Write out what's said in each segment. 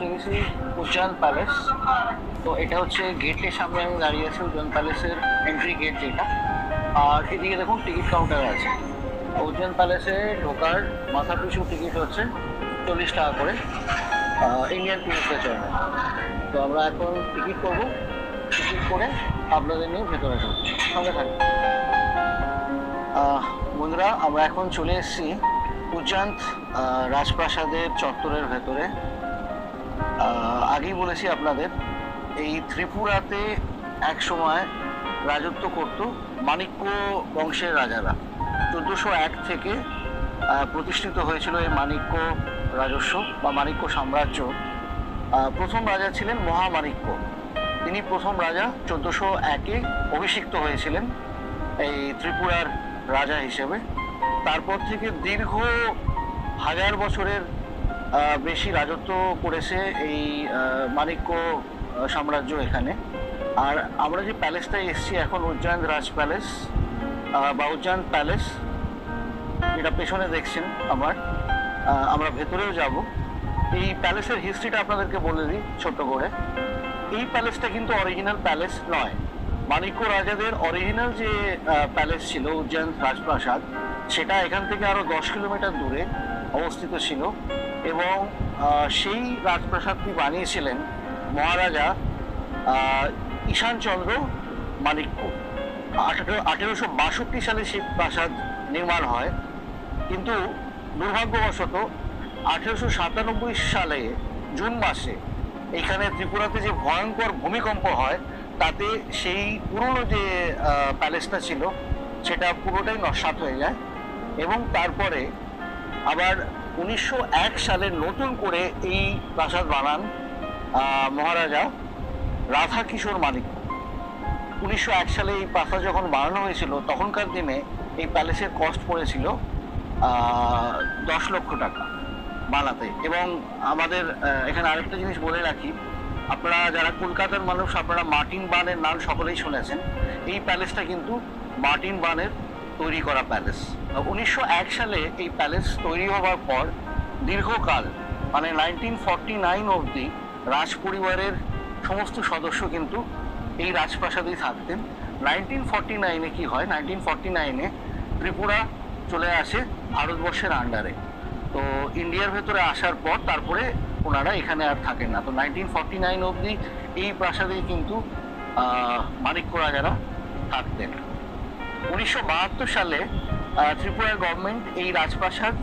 পৌঁছে গেছি উদ্যান প্যালেস। তো এটা হচ্ছে গেটের সামনে আমি দাঁড়িয়ে আছি, উদ্যান প্যালেসের এন্ট্রি গেট যেটা। আর এদিকে দেখুন টিকিট কাউন্টার আছে। উদ্যান প্যালেসে ঢোকার মাথা পিছু টিকিট হচ্ছে 40 টাকা করে, ইন্ডিয়ান টুরিস্টের জন্য। তো আমরা এখন টিকিট করবো, টিকিট করে আপনাদের নিয়ে ভেতরে ঢুকবো, সঙ্গে থাকবো। বন্ধুরা, আমরা এখন চলে এসেছি উদ্যান রাজপ্রাসাদের চত্বরের ভেতরে। আগেই বলেছি আপনাদের, এই ত্রিপুরাতে এক সময় রাজত্ব করত মাণিক্য বংশের রাজারা। 1401 থেকে প্রতিষ্ঠিত হয়েছিল এই মাণিক্য রাজস্ব বা মাণিক্য সাম্রাজ্য। প্রথম রাজা ছিলেন মহামাণিক্য। তিনি প্রথম রাজা 1401-এ অভিষিক্ত হয়েছিলেন এই ত্রিপুরার রাজা হিসেবে। তারপর থেকে দীর্ঘ 1000 বছরের বেশি রাজত্ব করেছে এই মাণিক্য সাম্রাজ্য এখানে। আর আমরা যে প্যালেসটায় এসেছি এখন, উদ্যান রাজ প্যালেস বা উদ্যান প্যালেস, যেটা পেছনে দেখছেন আমরা ভেতরেও যাব। এই প্যালেসের হিস্ট্রিটা আপনাদেরকে বলে দিই ছোট্ট করে। এই প্যালেসটা কিন্তু অরিজিনাল প্যালেস নয়। মাণিক্য রাজাদের অরিজিনাল যে প্যালেস ছিল উদ্যান রাজপ্রাসাদ, সেটা এখান থেকে আরো 10 কিলোমিটার দূরে অবস্থিত ছিল। এবং সেই রাজপ্রাসাদটি বানিয়েছিলেন মহারাজা ঈশানচন্দ্র মাণিক্য। 1862 সালে সেই প্রাসাদ নির্মাণ হয়। কিন্তু দুর্ভাগ্যবশত 1897 সালে জুন মাসে এখানে ত্রিপুরাতে যে ভয়ঙ্কর ভূমিকম্প হয়, তাতে সেই পুরনো যে প্যালেসটা ছিল সেটা পুরোটাই নস্যাৎ হয়ে যায়। এবং তারপরে আবার 1901 সালে নতুন করে এই প্রাসাদ বানান মহারাজা রাধা কিশোর মাণিক্য। 1901 সালে এই প্রাসাদ যখন বানানো হয়েছিল, তখনকার দিনে এই প্যালেসের কস্ট পড়েছিল 10 লক্ষ টাকা বানাতে। এবং আমাদের এখানে আরেকটা জিনিস বলে রাখি, আপনারা যারা কলকাতার মানুষ, আপনারা মার্টিন বানের নাম সকলেই শুনেছেন। এই প্যালেসটা কিন্তু মার্টিন বানের তৈরি করা প্যালেস। 1901 সালে এই প্যালেস তৈরি হওয়ার পর দীর্ঘকাল, মানে 1949 অবধি রাজ পরিবারের সমস্ত সদস্য কিন্তু এই রাজপ্রাসাদেই থাকতেন। 1949-এ কি হয়, 1949-এ ত্রিপুরা চলে আসে ভারতবর্ষের আন্ডারে। তো ইন্ডিয়ার ভেতরে আসার পর তারপরে ওনারা এখানে আর থাকেন না। তো 1949 অবধি এই প্রাসাদেই কিন্তু মাণিক্য রাজারা থাকতেন। 1972 সালে ত্রিপুরার গভর্নমেন্ট এই রাজপ্রাসাদ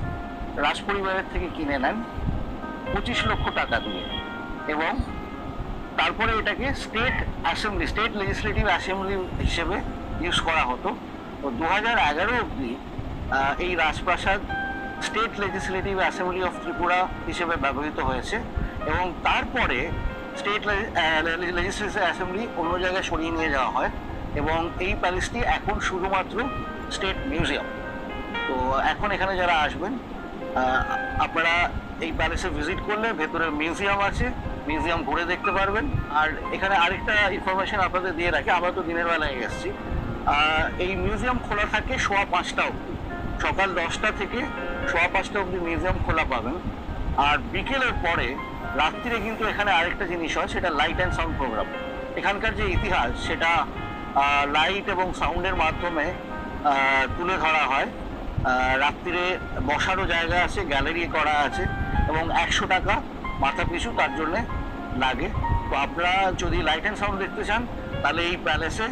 রাজ পরিবারের থেকে কিনে নেন 25 লক্ষ টাকা দিয়ে। এবং তারপরে এটাকে স্টেট লেজিসলেটিভ অ্যাসেম্বলি হিসেবে ইউজ করা হতো। তো 2011 অবধি এই রাজপ্রাসাদ state legislative assembly of Tripura হিসেবে ব্যবহৃত হয়েছে। এবং তারপরে স্টেট লেজিসলেটিভ অ্যাসেম্বলি অন্য জায়গায় সরিয়ে নিয়ে যাওয়া হয় এবং এই প্যালেসটি এখন শুধুমাত্র স্টেট মিউজিয়াম। তো এখন এখানে যারা আসবেন, আপনারা এই প্যালেসে ভিজিট করলে ভেতরে মিউজিয়াম আছে, মিউজিয়াম ঘুরে দেখতে পারবেন। আর এখানে আরেকটা ইনফরমেশন আপনাদের দিয়ে রাখি, আমরা তো দিনের বেলায় এসেছি। এই মিউজিয়াম খোলা থাকে 5:15 অবধি, সকাল 10টা থেকে 5:15 অবধি মিউজিয়াম খোলা পাবেন। আর বিকেলের পরে রাত্রিরে কিন্তু এখানে আরেকটা জিনিস হয়, সেটা লাইট অ্যান্ড সাউন্ড প্রোগ্রাম। এখানকার যে ইতিহাস সেটা লাইট এবং সাউন্ডের মাধ্যমে তুলে ধরা হয়। রাত্রিরে বসারও জায়গা আছে, গ্যালারি করা আছে এবং 100 টাকা মাথা পিছু তার জন্যে লাগে। তো আপনারা যদি লাইট অ্যান্ড সাউন্ড দেখতে চান, তাহলে এই প্যালেসে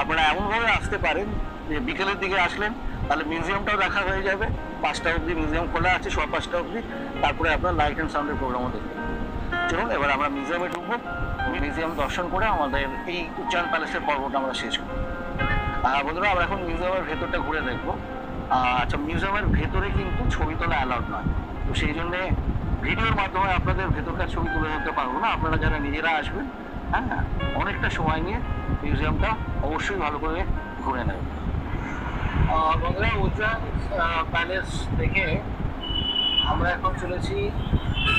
আপনারা এমনভাবে আসতে পারেন যে বিকেলের দিকে আসলেন, তাহলে মিউজিয়ামটাও দেখা হয়ে যাবে। 5টা অবধি মিউজিয়াম খোলা আছে, 5:15 অবধি। তারপরে আপনার লাইট অ্যান্ড সাউন্ডের প্রোগ্রামও দেখতে পাবেন। চলুন এবার আমরা মিউজিয়ামে ঢুকবো, মিউজিয়াম দর্শন করে আমাদের এই উদ্যান প্যালেসের পর্বটা আমরা শেষ করব। বন্ধুরা, আমরা এখন মিউজিয়ামের ভেতরটা ঘুরে দেখবো। আচ্ছা, মিউজিয়ামের ভেতরে কিন্তু ছবি তোলা অ্যালাউড নয়। তো সেই জন্যে ভিডিওর মাধ্যমে আপনাদের ভেতরকার ছবি তুলে ধরতে পারবো না। আপনারা যারা নিজেরা আসবেন, হ্যাঁ, অনেকটা সময় নিয়ে মিউজিয়ামটা অবশ্যই ভালো করে ঘুরে নেবেন। বন্ধুরা, উদ্যান প্যালেস থেকে আমরা এখন চলেছি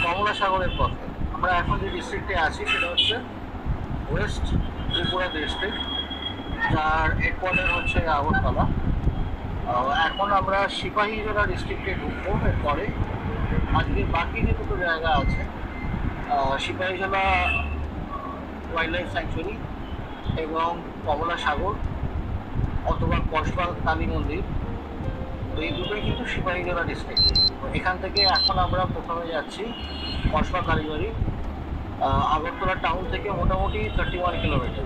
কমলা সাগরের পথে। আমরা এখন যে ডিস্ট্রিক্টে আছি সেটা হচ্ছে ওয়েস্ট ত্রিপুরা ডিস্ট্রিক্ট, যার হেডকোয়ার্টার হচ্ছে আগরতলা। এখন আমরা সিপাহীজলা ডিস্ট্রিক্টে ঢুকবো। এরপরে আজকে বাকি যে দুটো জায়গা আছে সিপাহীজলা ওয়াইল্ড লাইফ স্যাংচুয়ারি এবং কমলা সাগর অথবা কসবা কালী মন্দির, তো এই দুটোই কিন্তু সিপাহীজলা ডিস্ট্রিক্ট। এখান থেকে এখন আমরা প্রথমে যাচ্ছি কসবা কালীবাড়ি, আগরতলা টাউন থেকে মোটামুটি 31 কিলোমিটার।